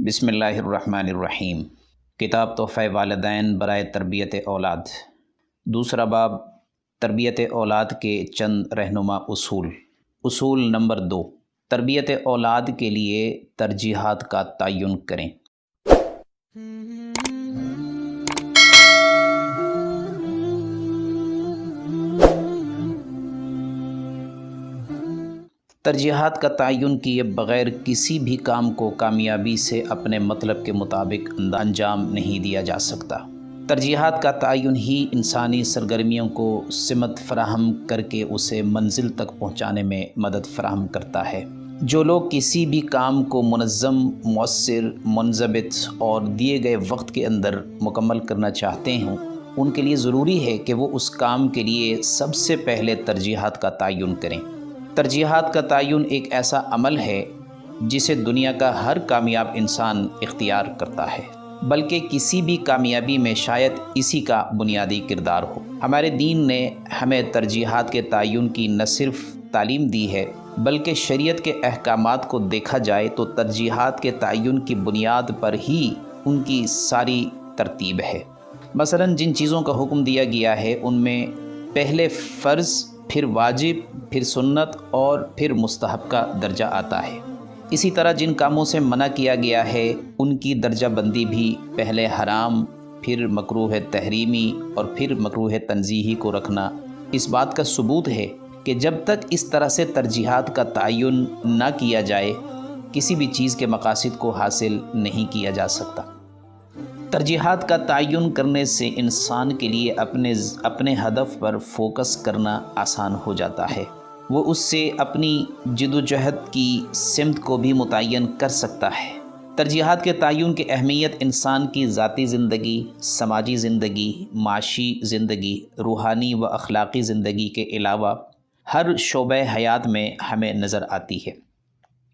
بسم اللہ الرحمن الرحیم۔ کتاب تحفہ والدین برائے تربیت اولاد، دوسرا باب، تربیت اولاد کے چند رہنما اصول۔ اصول نمبر 2، تربیت اولاد کے لیے ترجیحات کا تعین کریں۔ ترجیحات کا تعین کیے بغیر کسی بھی کام کو کامیابی سے اپنے مطلب کے مطابق انجام نہیں دیا جا سکتا۔ ترجیحات کا تعین ہی انسانی سرگرمیوں کو سمت فراہم کر کے اسے منزل تک پہنچانے میں مدد فراہم کرتا ہے۔ جو لوگ کسی بھی کام کو منظم، مؤثر، منضبط اور دیے گئے وقت کے اندر مکمل کرنا چاہتے ہیں، ان کے لیے ضروری ہے کہ وہ اس کام کے لیے سب سے پہلے ترجیحات کا تعین کریں۔ ترجیحات کا تعین ایک ایسا عمل ہے جسے دنیا کا ہر کامیاب انسان اختیار کرتا ہے، بلکہ کسی بھی کامیابی میں شاید اسی کا بنیادی کردار ہو۔ ہمارے دین نے ہمیں ترجیحات کے تعین کی نہ صرف تعلیم دی ہے، بلکہ شریعت کے احکامات کو دیکھا جائے تو ترجیحات کے تعین کی بنیاد پر ہی ان کی ساری ترتیب ہے۔ مثلاً جن چیزوں کا حکم دیا گیا ہے ان میں پہلے فرض، پھر واجب، پھر سنت اور پھر مستحب کا درجہ آتا ہے۔ اسی طرح جن کاموں سے منع کیا گیا ہے ان کی درجہ بندی بھی پہلے حرام، پھر مکروہ تحریمی اور پھر مکروہ تنزیہی کو رکھنا اس بات کا ثبوت ہے کہ جب تک اس طرح سے ترجیحات کا تعین نہ کیا جائے کسی بھی چیز کے مقاصد کو حاصل نہیں کیا جا سکتا۔ ترجیحات کا تعین کرنے سے انسان کے لیے اپنے ہدف پر فوکس کرنا آسان ہو جاتا ہے۔ وہ اس سے اپنی جدوجہد کی سمت کو بھی متعین کر سکتا ہے۔ ترجیحات کے تعین کی اہمیت انسان کی ذاتی زندگی، سماجی زندگی، معاشی زندگی، روحانی و اخلاقی زندگی کے علاوہ ہر شعبہ حیات میں ہمیں نظر آتی ہے۔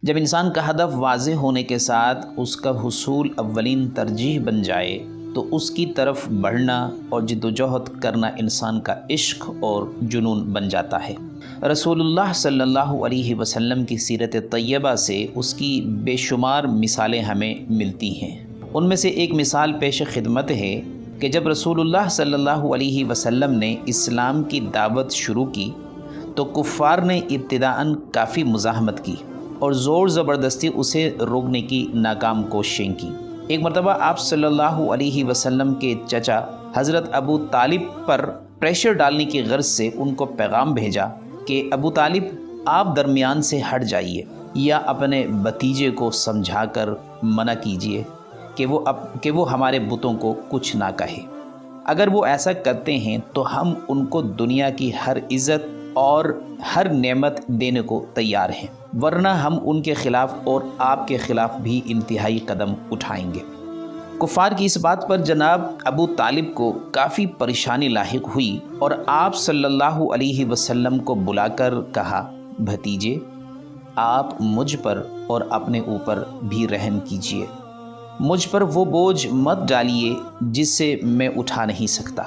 جب انسان کا ہدف واضح ہونے کے ساتھ اس کا حصول اولین ترجیح بن جائے تو اس کی طرف بڑھنا اور جدوجہد کرنا انسان کا عشق اور جنون بن جاتا ہے۔ رسول اللہ صلی اللہ علیہ وسلم کی سیرت طیبہ سے اس کی بے شمار مثالیں ہمیں ملتی ہیں۔ ان میں سے ایک مثال پیش خدمت ہے کہ جب رسول اللہ صلی اللہ علیہ وسلم نے اسلام کی دعوت شروع کی تو کفار نے ابتداءً کافی مزاحمت کی اور زور زبردستی اسے روکنے کی ناکام کوششیں کی۔ ایک مرتبہ آپ صلی اللہ علیہ وسلم کے چچا حضرت ابو طالب پر پریشر ڈالنے کی غرض سے ان کو پیغام بھیجا کہ ابو طالب آپ درمیان سے ہٹ جائیے یا اپنے بھتیجے کو سمجھا کر منع کیجیے کہ وہ ہمارے بتوں کو کچھ نہ کہے۔ اگر وہ ایسا کرتے ہیں تو ہم ان کو دنیا کی ہر عزت اور ہر نعمت دینے کو تیار ہیں، ورنہ ہم ان کے خلاف اور آپ کے خلاف بھی انتہائی قدم اٹھائیں گے۔ کفار کی اس بات پر جناب ابو طالب کو کافی پریشانی لاحق ہوئی اور آپ صلی اللہ علیہ وسلم کو بلا کر کہا، بھتیجے آپ مجھ پر اور اپنے اوپر بھی رحم کیجیے، مجھ پر وہ بوجھ مت ڈالیے جس سے میں اٹھا نہیں سکتا۔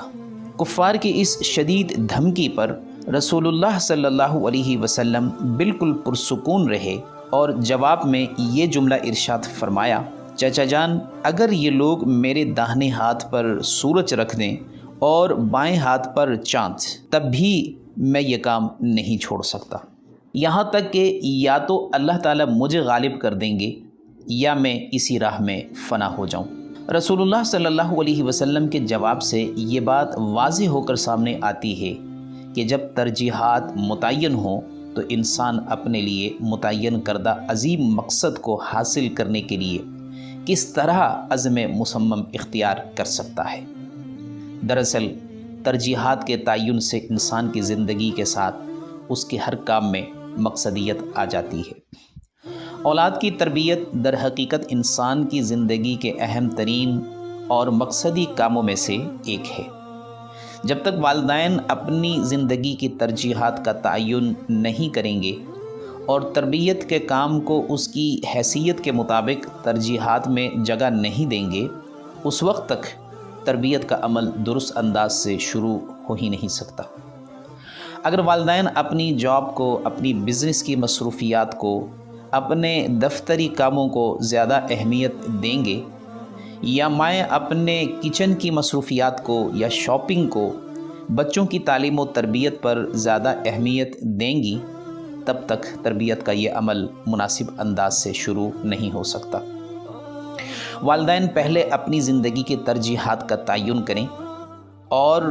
کفار کی اس شدید دھمکی پر رسول اللہ صلی اللہ علیہ وسلم بالکل پرسکون رہے اور جواب میں یہ جملہ ارشاد فرمایا، چچا جان اگر یہ لوگ میرے داہنے ہاتھ پر سورج رکھ دیں اور بائیں ہاتھ پر چاند تب بھی میں یہ کام نہیں چھوڑ سکتا، یہاں تک کہ یا تو اللہ تعالیٰ مجھے غالب کر دیں گے یا میں اسی راہ میں فنا ہو جاؤں۔ رسول اللہ صلی اللہ علیہ وسلم کے جواب سے یہ بات واضح ہو کر سامنے آتی ہے کہ جب ترجیحات متعین ہوں تو انسان اپنے لیے متعین کردہ عظیم مقصد کو حاصل کرنے کے لیے کس طرح عزم مصمم اختیار کر سکتا ہے۔ دراصل ترجیحات کے تعین سے انسان کی زندگی کے ساتھ اس کے ہر کام میں مقصدیت آ جاتی ہے۔ اولاد کی تربیت در حقیقت انسان کی زندگی کے اہم ترین اور مقصدی کاموں میں سے ایک ہے۔ جب تک والدین اپنی زندگی کی ترجیحات کا تعین نہیں کریں گے اور تربیت کے کام کو اس کی حیثیت کے مطابق ترجیحات میں جگہ نہیں دیں گے، اس وقت تک تربیت کا عمل درست انداز سے شروع ہو ہی نہیں سکتا۔ اگر والدین اپنی جاب کو، اپنی بزنس کی مصروفیات کو، اپنے دفتری کاموں کو زیادہ اہمیت دیں گے یا مائیں اپنے کچن کی مصروفیات کو یا شاپنگ کو بچوں کی تعلیم و تربیت پر زیادہ اہمیت دیں گی، تب تک تربیت کا یہ عمل مناسب انداز سے شروع نہیں ہو سکتا۔ والدین پہلے اپنی زندگی کے ترجیحات کا تعین کریں اور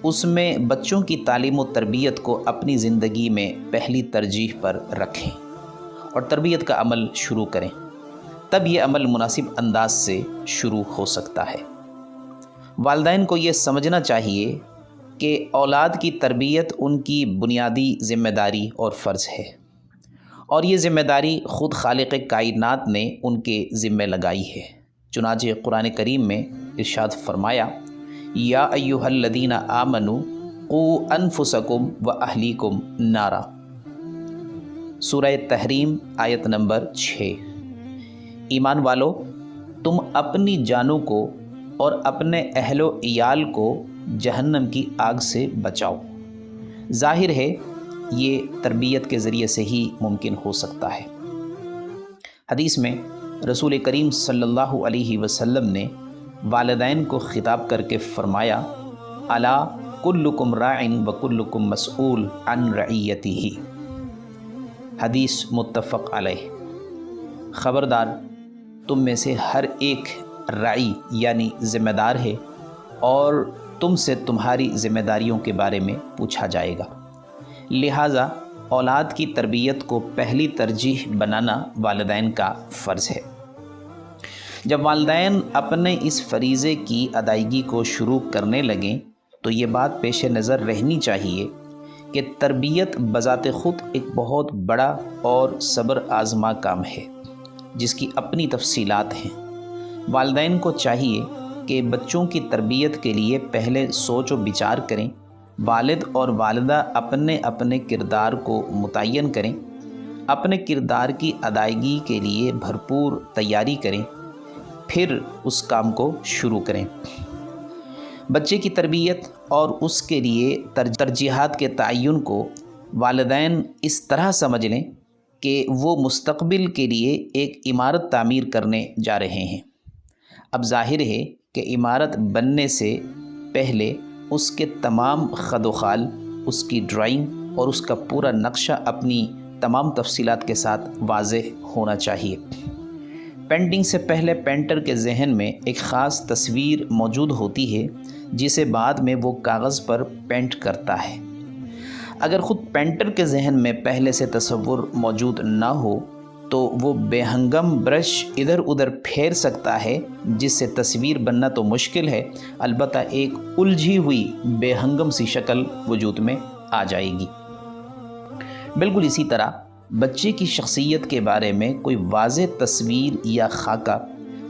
اس میں بچوں کی تعلیم و تربیت کو اپنی زندگی میں پہلی ترجیح پر رکھیں اور تربیت کا عمل شروع کریں، تب یہ عمل مناسب انداز سے شروع ہو سکتا ہے۔ والدین کو یہ سمجھنا چاہیے کہ اولاد کی تربیت ان کی بنیادی ذمہ داری اور فرض ہے، اور یہ ذمہ داری خود خالق کائنات نے ان کے ذمہ لگائی ہے۔ چنانچہ قرآن کریم میں ارشاد فرمایا، یا ایھا الذین آمنوا قوا انفسکم واہلیکم نارا، سورہ تحریم آیت نمبر 6۔ ایمان والو، تم اپنی جانوں کو اور اپنے اہل و عیال کو جہنم کی آگ سے بچاؤ۔ ظاہر ہے یہ تربیت کے ذریعے سے ہی ممکن ہو سکتا ہے۔ حدیث میں رسول کریم صلی اللہ علیہ وسلم نے والدین کو خطاب کر کے فرمایا، الا کلکم راع وکلکم مسئول عن رعیتہ، حدیث متفق علیہ۔ خبردار، تم میں سے ہر ایک راعی یعنی ذمہ دار ہے اور تم سے تمہاری ذمہ داریوں کے بارے میں پوچھا جائے گا۔ لہٰذا اولاد کی تربیت کو پہلی ترجیح بنانا والدین کا فرض ہے۔ جب والدین اپنے اس فریضے کی ادائیگی کو شروع کرنے لگیں تو یہ بات پیش نظر رہنی چاہیے کہ تربیت بذات خود ایک بہت بڑا اور صبر آزما کام ہے جس کی اپنی تفصیلات ہیں۔ والدین کو چاہیے کہ بچوں کی تربیت کے لیے پہلے سوچ و بچار کریں، والد اور والدہ اپنے اپنے کردار کو متعین کریں، اپنے کردار کی ادائیگی کے لیے بھرپور تیاری کریں، پھر اس کام کو شروع کریں۔ بچے کی تربیت اور اس کے لیے ترجیحات کے تعین کو والدین اس طرح سمجھ لیں کہ وہ مستقبل کے لیے ایک عمارت تعمیر کرنے جا رہے ہیں۔ اب ظاہر ہے کہ عمارت بننے سے پہلے اس کے تمام خد و خال، اس کی ڈرائنگ اور اس کا پورا نقشہ اپنی تمام تفصیلات کے ساتھ واضح ہونا چاہیے۔ پینٹنگ سے پہلے پینٹر کے ذہن میں ایک خاص تصویر موجود ہوتی ہے جسے بعد میں وہ کاغذ پر پینٹ کرتا ہے۔ اگر خود پینٹر کے ذہن میں پہلے سے تصور موجود نہ ہو تو وہ بے ہنگم برش ادھر ادھر پھیر سکتا ہے، جس سے تصویر بننا تو مشکل ہے، البتہ ایک الجھی ہوئی بے ہنگم سی شکل وجود میں آ جائے گی۔ بالکل اسی طرح بچے کی شخصیت کے بارے میں کوئی واضح تصویر یا خاکہ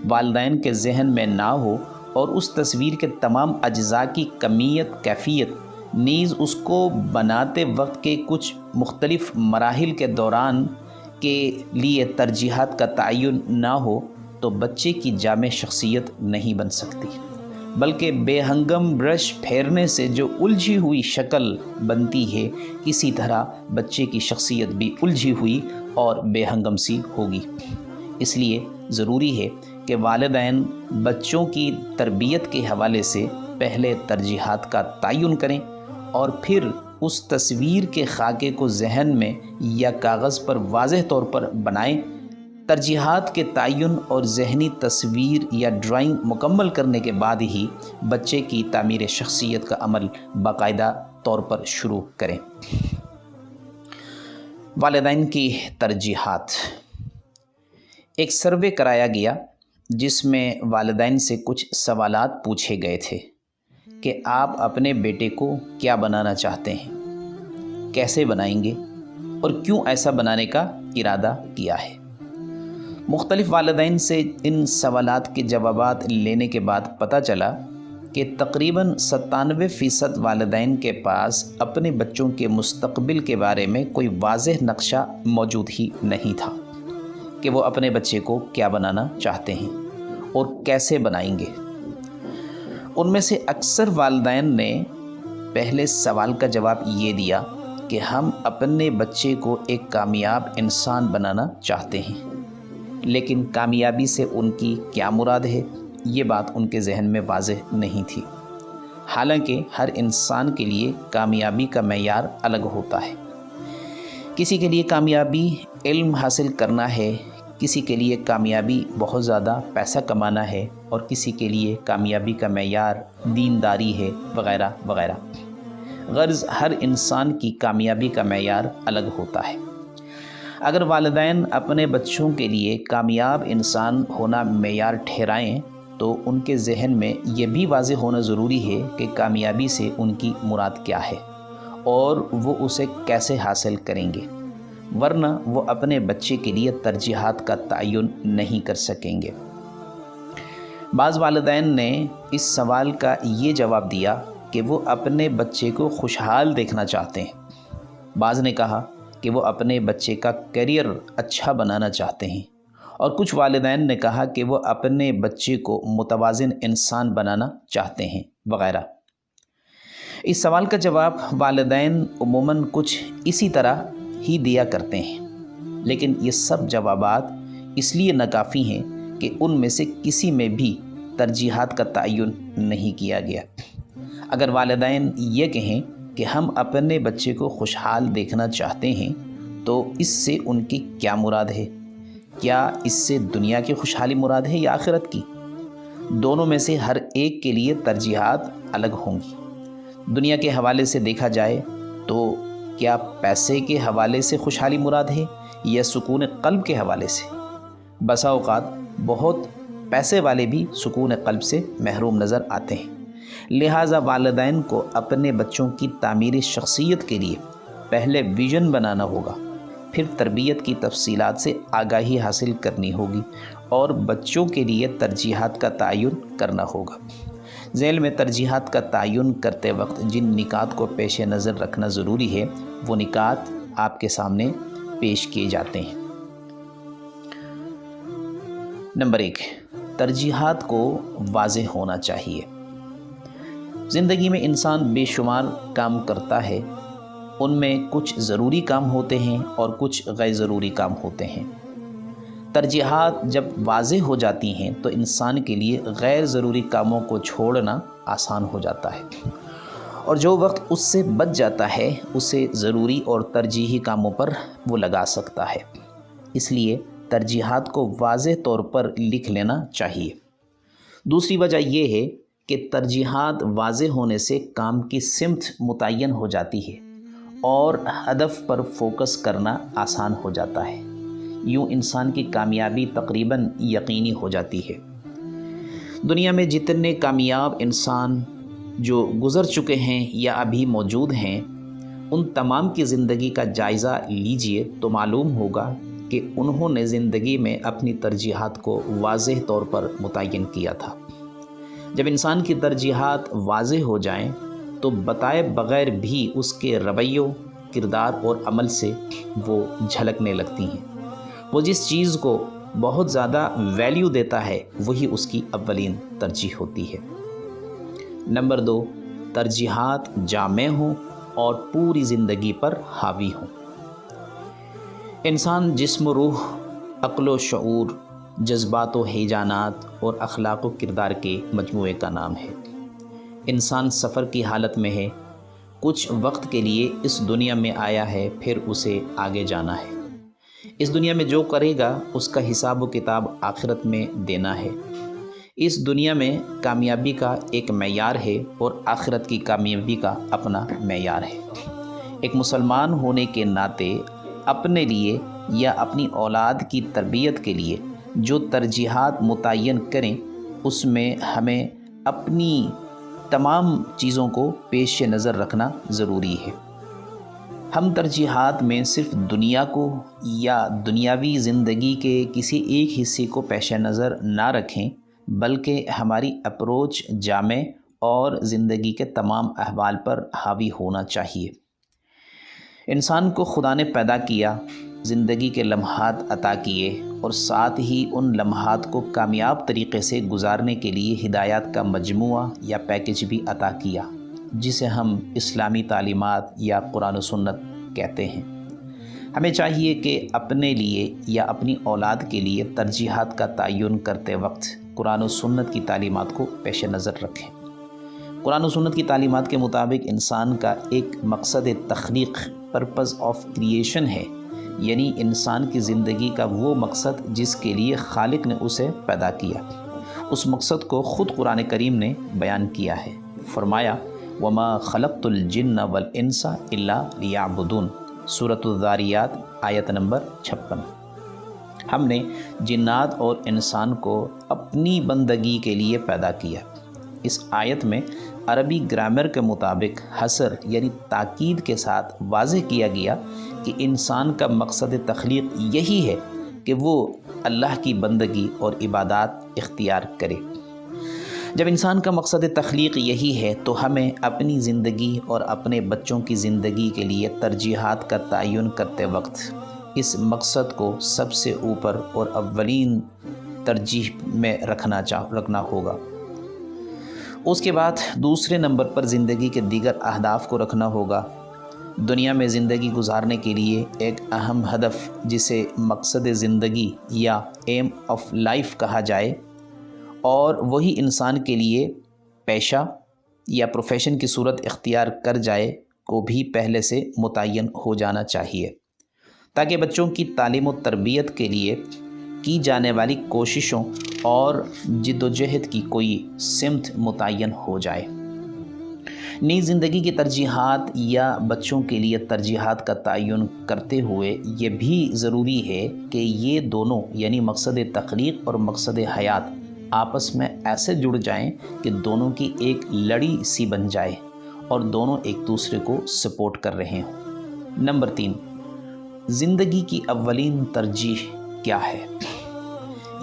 والدین کے ذہن میں نہ ہو اور اس تصویر کے تمام اجزاء کی کمیت کیفیت نیز اس کو بناتے وقت کے کچھ مختلف مراحل کے دوران کے لیے ترجیحات کا تعین نہ ہو تو بچے کی جامع شخصیت نہیں بن سکتی، بلکہ بے ہنگم برش پھیرنے سے جو الجھی ہوئی شکل بنتی ہے، اسی طرح بچے کی شخصیت بھی الجھی ہوئی اور بے ہنگم سی ہوگی۔ اس لیے ضروری ہے کہ والدین بچوں کی تربیت کے حوالے سے پہلے ترجیحات کا تعین کریں اور پھر اس تصویر کے خاکے کو ذہن میں یا کاغذ پر واضح طور پر بنائیں۔ ترجیحات کے تعین اور ذہنی تصویر یا ڈرائنگ مکمل کرنے کے بعد ہی بچے کی تعمیر شخصیت کا عمل باقاعدہ طور پر شروع کریں۔ والدین کی ترجیحات۔ ایک سروے کرایا گیا جس میں والدین سے کچھ سوالات پوچھے گئے تھے کہ آپ اپنے بیٹے کو کیا بنانا چاہتے ہیں، کیسے بنائیں گے اور کیوں ایسا بنانے کا ارادہ کیا ہے۔ مختلف والدین سے ان سوالات کے جوابات لینے کے بعد پتہ چلا کہ تقریباً 97% والدین کے پاس اپنے بچوں کے مستقبل کے بارے میں کوئی واضح نقشہ موجود ہی نہیں تھا کہ وہ اپنے بچے کو کیا بنانا چاہتے ہیں اور کیسے بنائیں گے۔ ان میں سے اکثر والدین نے پہلے سوال کا جواب یہ دیا کہ ہم اپنے بچے کو ایک کامیاب انسان بنانا چاہتے ہیں، لیکن کامیابی سے ان کی کیا مراد ہے، یہ بات ان کے ذہن میں واضح نہیں تھی۔ حالانکہ ہر انسان کے لیے کامیابی کا معیار الگ ہوتا ہے۔ کسی کے لیے کامیابی علم حاصل کرنا ہے، کسی کے لیے کامیابی بہت زیادہ پیسہ کمانا ہے، اور کسی کے لیے کامیابی کا معیار دینداری ہے، وغیرہ وغیرہ۔ غرض ہر انسان کی کامیابی کا معیار الگ ہوتا ہے۔ اگر والدین اپنے بچوں کے لیے کامیاب انسان ہونا معیار ٹھہرائیں تو ان کے ذہن میں یہ بھی واضح ہونا ضروری ہے کہ کامیابی سے ان کی مراد کیا ہے اور وہ اسے کیسے حاصل کریں گے، ورنہ وہ اپنے بچے کے لیے ترجیحات کا تعین نہیں کر سکیں گے۔ بعض والدین نے اس سوال کا یہ جواب دیا کہ وہ اپنے بچے کو خوشحال دیکھنا چاہتے ہیں۔ بعض نے کہا کہ وہ اپنے بچے کا کیریئر اچھا بنانا چاہتے ہیں، اور کچھ والدین نے کہا کہ وہ اپنے بچے کو متوازن انسان بنانا چاہتے ہیں، وغیرہ۔ اس سوال کا جواب والدین عموماً کچھ اسی طرح ہی دیا کرتے ہیں، لیکن یہ سب جوابات اس لیے ناکافی ہیں کہ ان میں سے کسی میں بھی ترجیحات کا تعین نہیں کیا گیا۔ اگر والدین یہ کہیں کہ ہم اپنے بچے کو خوشحال دیکھنا چاہتے ہیں تو اس سے ان کی کیا مراد ہے؟ کیا اس سے دنیا کی خوشحالی مراد ہے یا آخرت کی؟ دونوں میں سے ہر ایک کے لیے ترجیحات الگ ہوں گی۔ دنیا کے حوالے سے دیکھا جائے تو کیا پیسے کے حوالے سے خوشحالی مراد ہے یا سکون قلب کے حوالے سے؟ بسا اوقات بہت پیسے والے بھی سکون قلب سے محروم نظر آتے ہیں۔ لہٰذا والدین کو اپنے بچوں کی تعمیر شخصیت کے لیے پہلے ویژن بنانا ہوگا، پھر تربیت کی تفصیلات سے آگاہی حاصل کرنی ہوگی اور بچوں کے لیے ترجیحات کا تعین کرنا ہوگا۔ ذیل میں ترجیحات کا تعین کرتے وقت جن نکات کو پیش نظر رکھنا ضروری ہے وہ نکات آپ کے سامنے پیش کیے جاتے ہیں۔ نمبر 1، ترجیحات کو واضح ہونا چاہیے۔ زندگی میں انسان بے شمار کام کرتا ہے، ان میں کچھ ضروری کام ہوتے ہیں اور کچھ غیر ضروری کام ہوتے ہیں۔ ترجیحات جب واضح ہو جاتی ہیں تو انسان کے لیے غیر ضروری کاموں کو چھوڑنا آسان ہو جاتا ہے، اور جو وقت اس سے بچ جاتا ہے اسے ضروری اور ترجیحی کاموں پر وہ لگا سکتا ہے۔ اس لیے ترجیحات کو واضح طور پر لکھ لینا چاہیے۔ دوسری وجہ یہ ہے کہ ترجیحات واضح ہونے سے کام کی سمت متعین ہو جاتی ہے اور ہدف پر فوکس کرنا آسان ہو جاتا ہے۔ یوں انسان کی کامیابی تقریباً یقینی ہو جاتی ہے۔ دنیا میں جتنے کامیاب انسان جو گزر چکے ہیں یا ابھی موجود ہیں، ان تمام کی زندگی کا جائزہ لیجئے تو معلوم ہوگا کہ انہوں نے زندگی میں اپنی ترجیحات کو واضح طور پر متعین کیا تھا۔ جب انسان کی ترجیحات واضح ہو جائیں تو بتائے بغیر بھی اس کے رویوں، کردار اور عمل سے وہ جھلکنے لگتی ہیں۔ وہ جس چیز کو بہت زیادہ ویلیو دیتا ہے وہی اس کی اولین ترجیح ہوتی ہے۔ نمبر 2، ترجیحات جامع ہوں اور پوری زندگی پر حاوی ہوں۔ انسان جسم و روح، عقل و شعور، جذبات و ہیجانات اور اخلاق و کردار کے مجموعے کا نام ہے۔ انسان سفر کی حالت میں ہے، کچھ وقت کے لیے اس دنیا میں آیا ہے، پھر اسے آگے جانا ہے۔ اس دنیا میں جو کرے گا اس کا حساب و کتاب آخرت میں دینا ہے۔ اس دنیا میں کامیابی کا ایک معیار ہے اور آخرت کی کامیابی کا اپنا معیار ہے۔ ایک مسلمان ہونے کے ناطے اپنے لیے یا اپنی اولاد کی تربیت کے لیے جو ترجیحات متعین کریں اس میں ہمیں اپنی تمام چیزوں کو پیش نظر رکھنا ضروری ہے۔ ہم ترجیحات میں صرف دنیا کو یا دنیاوی زندگی کے کسی ایک حصے کو پیش نظر نہ رکھیں، بلکہ ہماری اپروچ جامع اور زندگی کے تمام احوال پر حاوی ہونا چاہیے۔ انسان کو خدا نے پیدا کیا، زندگی کے لمحات عطا کیے اور ساتھ ہی ان لمحات کو کامیاب طریقے سے گزارنے کے لیے ہدایات کا مجموعہ یا پیکیج بھی عطا کیا، جسے ہم اسلامی تعلیمات یا قرآن و سنت کہتے ہیں۔ ہمیں چاہیے کہ اپنے لیے یا اپنی اولاد کے لیے ترجیحات کا تعین کرتے وقت قرآن و سنت کی تعلیمات کو پیش نظر رکھیں۔ قرآن و سنت کی تعلیمات کے مطابق انسان کا ایک مقصد تخلیق، پرپز آف کریشن ہے، یعنی انسان کی زندگی کا وہ مقصد جس کے لیے خالق نے اسے پیدا کیا۔ اس مقصد کو خود قرآن کریم نے بیان کیا ہے، فرمایا وَمَا خَلَقْتُ الْجِنَّ وَالْإِنسَ إِلَّا لِيَعْبُدُونَ، سورۃ الذاریات آیت نمبر 56۔ ہم نے جنات اور انسان کو اپنی بندگی کے لیے پیدا کیا۔ اس آیت میں عربی گرامر کے مطابق حصر یعنی تاکید کے ساتھ واضح کیا گیا کہ انسان کا مقصد تخلیق یہی ہے کہ وہ اللہ کی بندگی اور عبادات اختیار کرے۔ جب انسان کا مقصد تخلیق یہی ہے تو ہمیں اپنی زندگی اور اپنے بچوں کی زندگی کے لیے ترجیحات کا تعین کرتے وقت اس مقصد کو سب سے اوپر اور اولین ترجیح میں رکھنا ہوگا۔ اس کے بعد دوسرے نمبر پر زندگی کے دیگر اہداف کو رکھنا ہوگا۔ دنیا میں زندگی گزارنے کے لیے ایک اہم ہدف جسے مقصد زندگی یا ایم آف لائف کہا جائے، اور وہی انسان کے لیے پیشہ یا پروفیشن کی صورت اختیار کر جائے کو بھی پہلے سے متعین ہو جانا چاہیے، تاکہ بچوں کی تعلیم و تربیت کے لیے کی جانے والی کوششوں اور جد و جہد کی کوئی سمت متعین ہو جائے۔ نئی زندگی کی ترجیحات یا بچوں کے لیے ترجیحات کا تعین کرتے ہوئے یہ بھی ضروری ہے کہ یہ دونوں یعنی مقصد تخلیق اور مقصد حیات آپس میں ایسے جڑ جائیں کہ دونوں کی ایک لڑی سی بن جائے اور دونوں ایک دوسرے کو سپورٹ کر رہے ہوں۔ نمبر 3، زندگی کی اولین ترجیح کیا ہے؟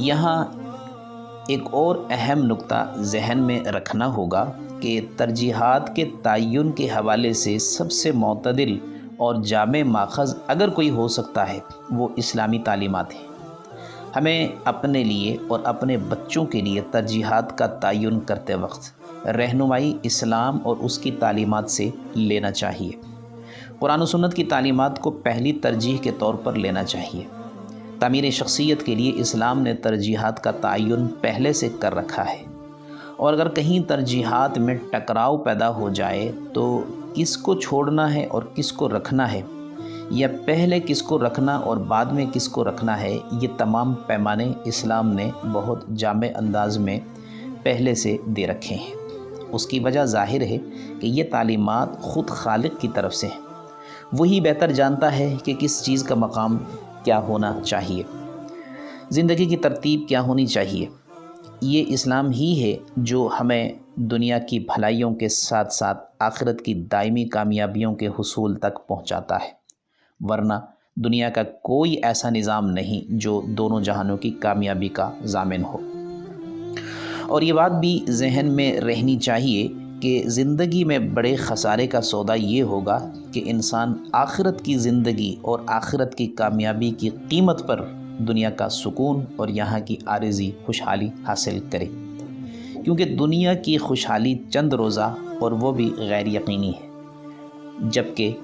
یہاں ایک اور اہم نقطہ ذہن میں رکھنا ہوگا کہ ترجیحات کے تعین کے حوالے سے سب سے معتدل اور جامع ماخذ اگر کوئی ہو سکتا ہے وہ اسلامی تعلیمات ہیں۔ ہمیں اپنے لیے اور اپنے بچوں کے لیے ترجیحات کا تعین کرتے وقت رہنمائی اسلام اور اس کی تعلیمات سے لینا چاہیے۔ قرآن و سنت کی تعلیمات کو پہلی ترجیح کے طور پر لینا چاہیے۔ تعمیر شخصیت کے لیے اسلام نے ترجیحات کا تعین پہلے سے کر رکھا ہے، اور اگر کہیں ترجیحات میں ٹکراؤ پیدا ہو جائے تو کس کو چھوڑنا ہے اور کس کو رکھنا ہے، یا پہلے کس کو رکھنا اور بعد میں کس کو رکھنا ہے، یہ تمام پیمانے اسلام نے بہت جامع انداز میں پہلے سے دے رکھے ہیں۔ اس کی وجہ ظاہر ہے کہ یہ تعلیمات خود خالق کی طرف سے ہیں۔ وہی بہتر جانتا ہے کہ کس چیز کا مقام کیا ہونا چاہیے، زندگی کی ترتیب کیا ہونی چاہیے۔ یہ اسلام ہی ہے جو ہمیں دنیا کی بھلائیوں کے ساتھ ساتھ آخرت کی دائمی کامیابیوں کے حصول تک پہنچاتا ہے، ورنہ دنیا کا کوئی ایسا نظام نہیں جو دونوں جہانوں کی کامیابی کا ضامن ہو۔ اور یہ بات بھی ذہن میں رہنی چاہیے کہ زندگی میں بڑے خسارے کا سودا یہ ہوگا کہ انسان آخرت کی زندگی اور آخرت کی کامیابی کی قیمت پر دنیا کا سکون اور یہاں کی عارضی خوشحالی حاصل کرے، کیونکہ دنیا کی خوشحالی چند روزہ اور وہ بھی غیر یقینی ہے، جبکہ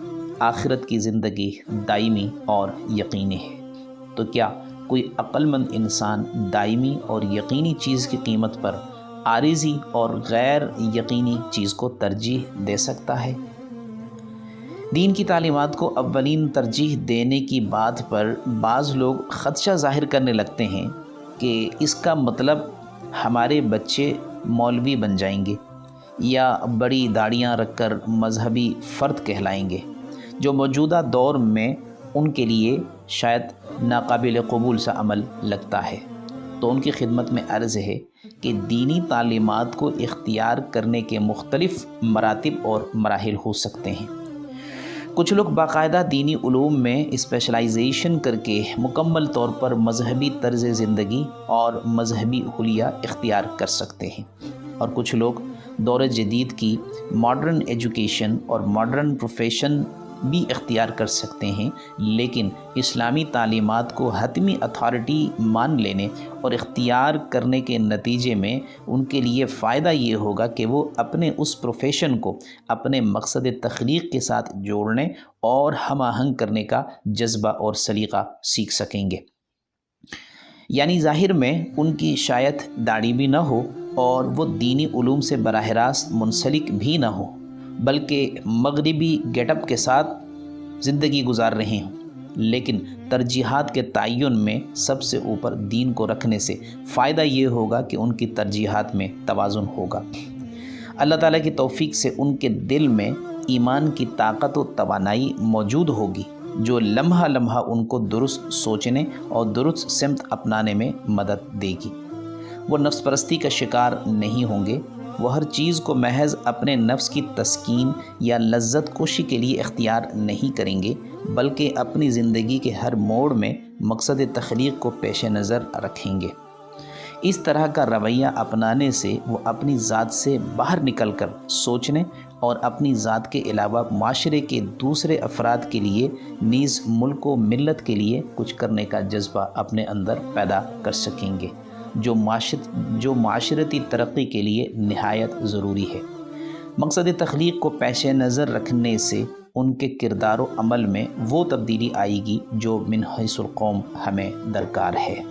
آخرت کی زندگی دائمی اور یقینی ہے۔ تو کیا کوئی عقل مند انسان دائمی اور یقینی چیز کی قیمت پر عارضی اور غیر یقینی چیز کو ترجیح دے سکتا ہے؟ دین کی تعلیمات کو اولین ترجیح دینے کی بات پر بعض لوگ خدشہ ظاہر کرنے لگتے ہیں کہ اس کا مطلب ہمارے بچے مولوی بن جائیں گے یا بڑی داڑیاں رکھ کر مذہبی فرد کہلائیں گے، جو موجودہ دور میں ان کے لیے شاید ناقابل قبول سا عمل لگتا ہے۔ تو ان کی خدمت میں عرض ہے کہ دینی تعلیمات کو اختیار کرنے کے مختلف مراتب اور مراحل ہو سکتے ہیں۔ کچھ لوگ باقاعدہ دینی علوم میں اسپیشلائزیشن کر کے مکمل طور پر مذہبی طرز زندگی اور مذہبی حلیہ اختیار کر سکتے ہیں، اور کچھ لوگ دور جدید کی ماڈرن ایجوکیشن اور ماڈرن پروفیشن بھی اختیار کر سکتے ہیں، لیکن اسلامی تعلیمات کو حتمی اتھارٹی مان لینے اور اختیار کرنے کے نتیجے میں ان کے لیے فائدہ یہ ہوگا کہ وہ اپنے اس پروفیشن کو اپنے مقصد تخلیق کے ساتھ جوڑنے اور ہم آہنگ کرنے کا جذبہ اور سلیقہ سیکھ سکیں گے۔ یعنی ظاہر میں ان کی شاید داڑھی بھی نہ ہو اور وہ دینی علوم سے براہ راست منسلک بھی نہ ہو، بلکہ مغربی گیٹ اپ کے ساتھ زندگی گزار رہے ہوں، لیکن ترجیحات کے تعین میں سب سے اوپر دین کو رکھنے سے فائدہ یہ ہوگا کہ ان کی ترجیحات میں توازن ہوگا۔ اللہ تعالیٰ کی توفیق سے ان کے دل میں ایمان کی طاقت و توانائی موجود ہوگی جو لمحہ لمحہ ان کو درست سوچنے اور درست سمت اپنانے میں مدد دے گی۔ وہ نفس پرستی کا شکار نہیں ہوں گے، وہ ہر چیز کو محض اپنے نفس کی تسکین یا لذت کوشی کے لیے اختیار نہیں کریں گے، بلکہ اپنی زندگی کے ہر موڑ میں مقصد تخلیق کو پیش نظر رکھیں گے۔ اس طرح کا رویہ اپنانے سے وہ اپنی ذات سے باہر نکل کر سوچنے اور اپنی ذات کے علاوہ معاشرے کے دوسرے افراد کے لیے نیز ملک و ملت کے لیے کچھ کرنے کا جذبہ اپنے اندر پیدا کر سکیں گے، جو معاشرتی ترقی کے لیے نہایت ضروری ہے۔ مقصد تخلیق کو پیش نظر رکھنے سے ان کے کردار و عمل میں وہ تبدیلی آئے گی جو من حیث القوم ہمیں درکار ہے۔